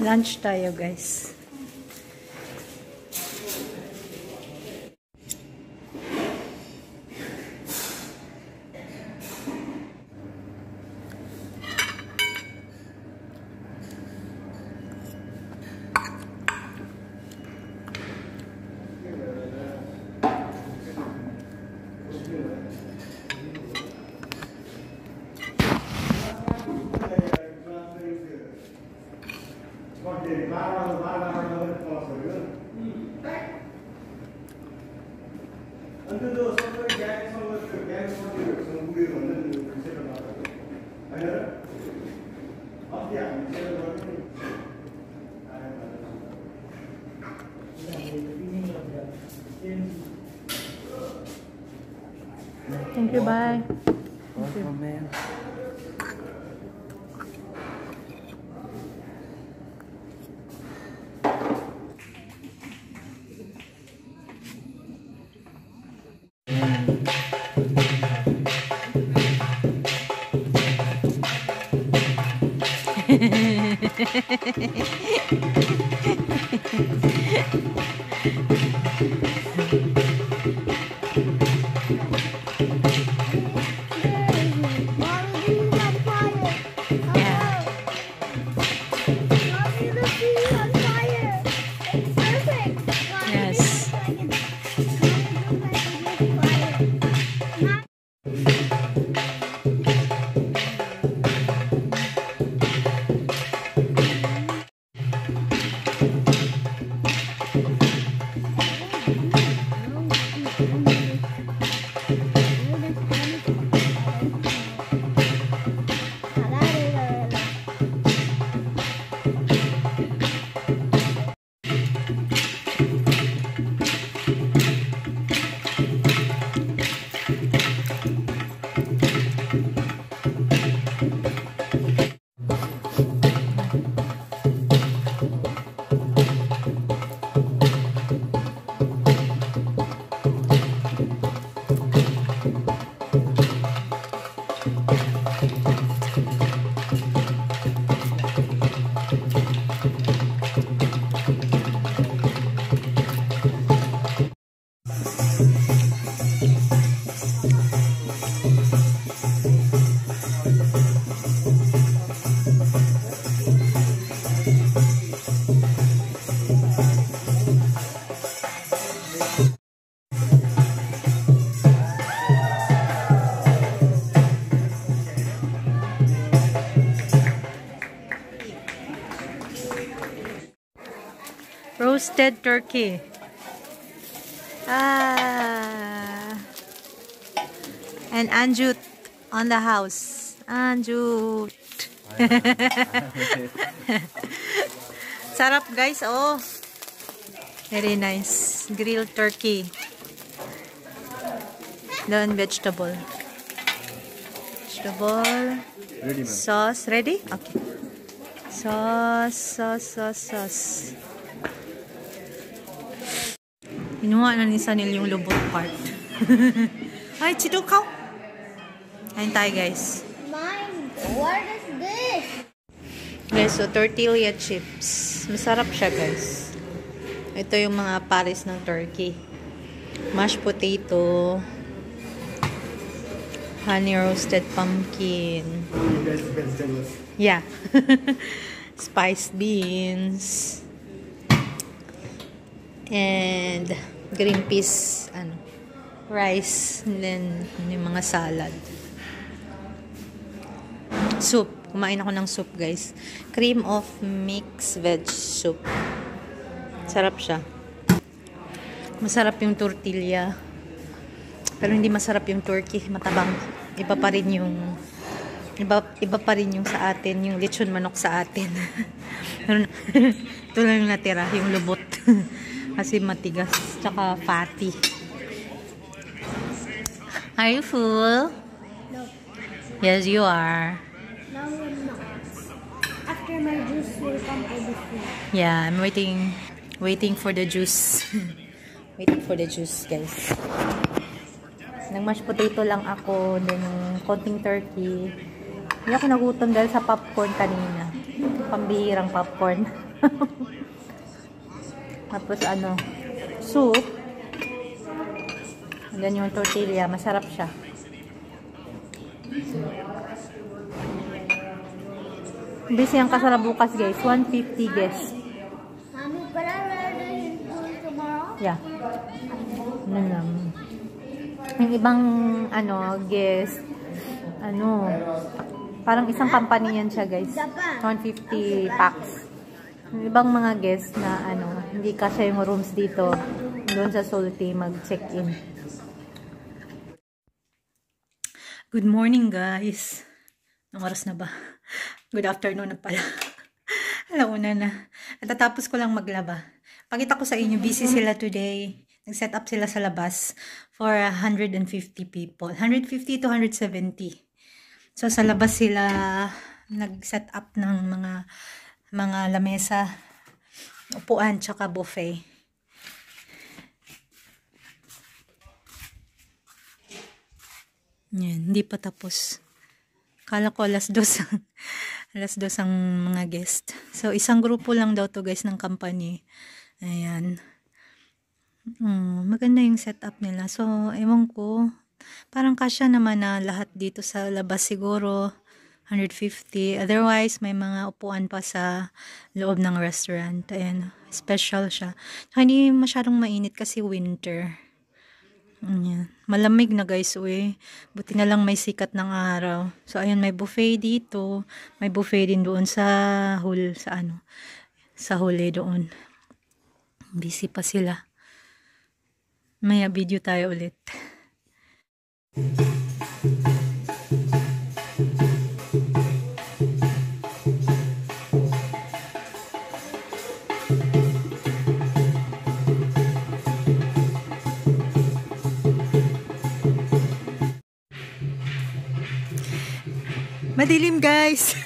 Lunch tayo, guys. Thank you, bye. Thank you. Man. Roasted turkey. And Anjut on the house. Anjut. Sarap, guys. Oh. Very nice. Grilled turkey. Then vegetable. Vegetable. Ready, ma'am. Sauce. Ready? Okay. Sauce. Inuha na ni Sanil yung lubot part. Ay, chidukaw. Ayun tayo, guys. Mine, what is this? Guys, so tortilla chips. Masarap siya, guys. Ito yung mga pares ng turkey. Mashed potato. Honey roasted pumpkin. Yeah. Spiced beans. And green peas, rice, and then yung mga salad. Soup. Kumain ako ng soup, guys. Cream of mixed veg soup. Sarap siya. Masarap yung tortilla. Pero hindi masarap yung turkey. Matabang. Iba pa rin yung sa atin, yung lechon manok sa atin. Ito lang yung natira, yung lubot. Kasi matigas, tsaka fatty. Are you full? No. Yes, you are. No, I'm not. After my juice will come, I will be full. Yeah, I'm waiting for the juice. Waiting for the juice, guys. Nag-mashed potato lang ako, then yung konting turkey. Hindi ako nagutom dahil sa popcorn kanina. Pambihirang popcorn. Tapos ano, soup. Yan yung tortilla. Masarap siya. Busy ang kasara bukas guys. 150 guests. Mommy, but I rather in school tomorrow. Yeah. Ano lang. Yung ibang ano, guest, ano, parang isang company yan siya guys. 150 packs. Yung ibang mga guests na ano, hindi kasi yung rooms dito, doon sa Salty mag-check-in. Good morning guys. Anong oras na ba? Good afternoon na pala. Alauna na. At tatapos ko lang maglaba. Pakita ko sa inyo, busy sila today. Nag-set up sila sa labas for 150 people. 150 to 170. So sa labas sila nag-set up ng mga lamesa, upuan, tsaka buffet. Yan, hindi pa tapos. Kala ko alas 2 ang mga guest. So, isang grupo lang daw to guys ng company. Ayan. Maganda yung setup nila. So, ewan ko. Parang kasya naman na lahat dito sa labas siguro. 150. Otherwise, may mga upuan pa sa loob ng restaurant. Ayan. Special siya. So, hindi masyadong mainit kasi winter. Ayan. Malamig na guys, uy. Buti na lang may sikat ng araw. So, ayan, may buffet dito. May buffet din doon sa huli doon. Busy pa sila. Maya video tayo ulit. Madilim guys.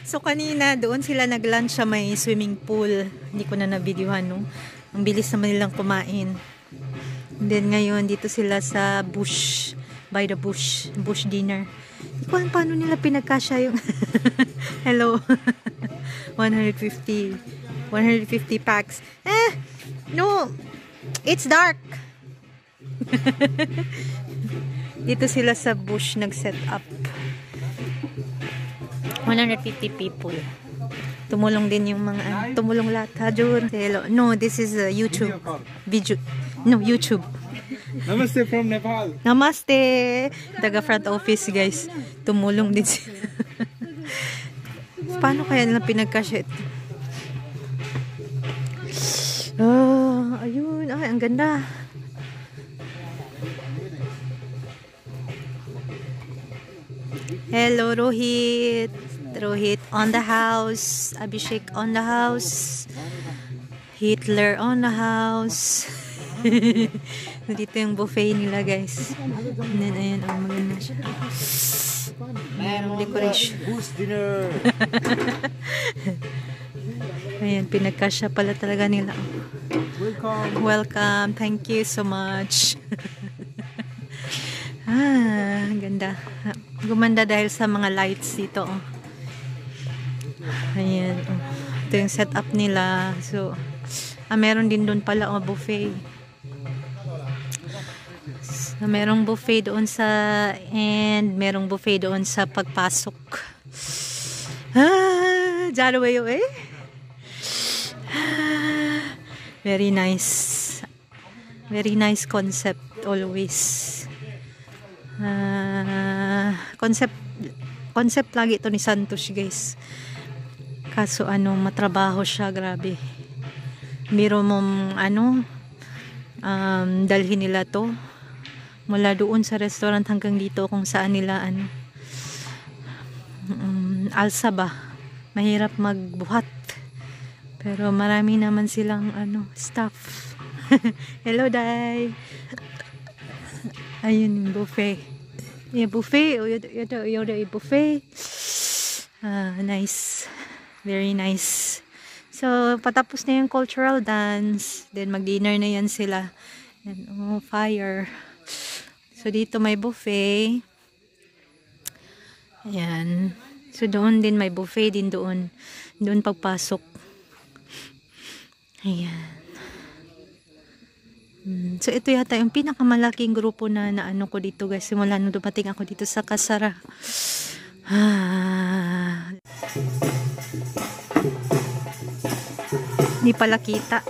So kanina doon sila nag-lunch sa may swimming pool. Hindi ko na na-videohan no. Ang bilis naman nilang kumain. And then ngayon dito sila sa bush, by the bush dinner. Hindi ko alam paano nila pinagkasya yung hello. 150 packs. No. It's dark. Dito sila sa bush nag-set up. 150 people. Tumulong din yung mga tumulong lahat. Hajur. Hello. No, this is YouTube. Video. No, YouTube. Namaste from Nepal. Namaste. Taga front office, guys. Tumulong din sila. Paano kaya nila pinagkasya ito? Oh, ayun. Ay, ang ganda. Hello, Rohit. Rohit on the house. Abhishek on the house. Hitler on the house. Dito yung buffet nila, guys. And then, ayan, oh, maganda siya. Mayroong decoration. Dinner. Ayan, pinagkasya pala talaga nila. Welcome. Welcome. Thank you so much. Ang ganda. Gumanda dahil sa mga lights dito. Oh. Ayan. Oh. Ito yung setup nila. So, meron din doon pala buffet. So, merong buffet doon merong buffet doon sa pagpasok. Jarawayo eh. Very nice. Very nice concept always. Concept lagi ito ni Santos, guys. Kaso matrabaho siya, grabe. Biro mong dalhin nila to mula doon sa restaurant hanggang dito kung saan nila alsa ba. Mahirap magbuhat. Pero marami naman silang staff. Hello, Day. Ayun yung buffet. Yeah, buffet. Yung buffet. Nice. Very nice. So, patapos na yung cultural dance. Then, mag-dinner na yan sila. And, fire. So, dito may buffet. Ayan. So, doon din may buffet din doon. Doon pagpasok. Ayan. So, ito yata yung pinakamalaking grupo na naano ko dito guys. Simula nung dumating ako dito sa Kasara. Hindi pala kita.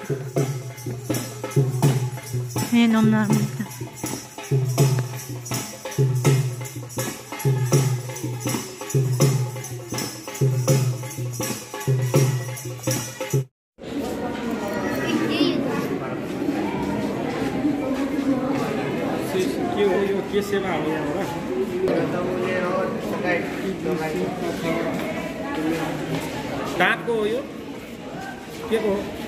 Ayan om namin. ये सेवा हो गया होगा दाँत को हो यो के को